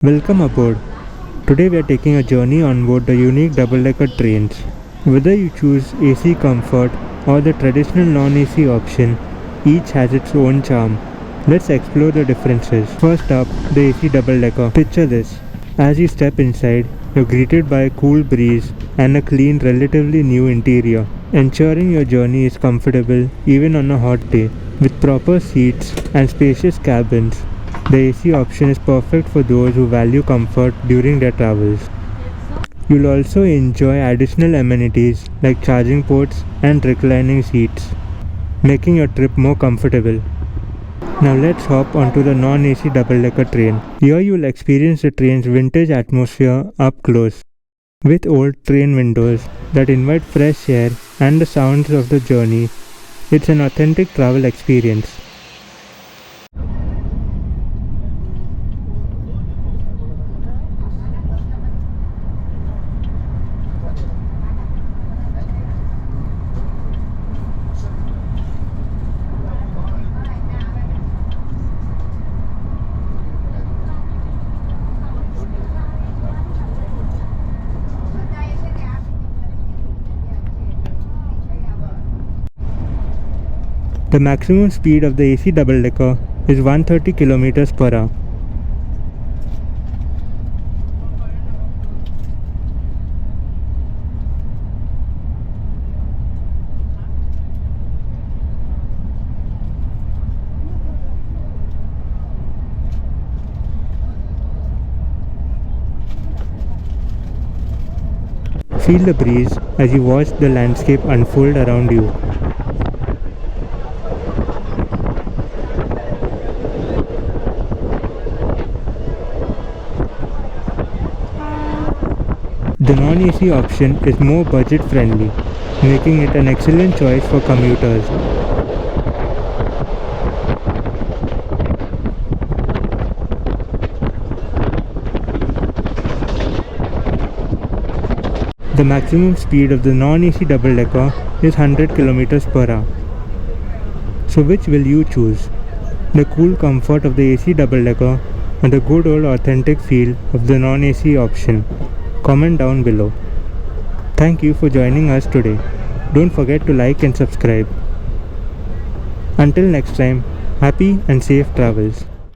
Welcome aboard. Today we are taking a journey on board the unique double-decker trains. Whether you choose AC comfort or the traditional non-AC option, each has its own charm. Let's explore the differences. First up, the AC double-decker. Picture this. As you step inside, you're greeted by a cool breeze and a clean, relatively new interior, ensuring your journey is comfortable even on a hot day. With proper seats and spacious cabins, the AC option is perfect for those who value comfort during their travels. You'll also enjoy additional amenities like charging ports and reclining seats, making your trip more comfortable. Now let's hop onto the non-AC double-decker train. Here you'll experience the train's vintage atmosphere up close, with old train windows that invite fresh air and the sounds of the journey. It's an authentic travel experience. The maximum speed of the AC double-decker is 130 km per hour. Feel the breeze as you watch the landscape unfold around you. The non-AC option is more budget-friendly, making it an excellent choice for commuters. The maximum speed of the non-AC double-decker is 100 km per hour. So which will you choose? The cool comfort of the AC double-decker or the good old authentic feel of the non-AC option? Comment down below. Thank you for joining us today. Don't forget to like and subscribe. Until next time, happy and safe travels.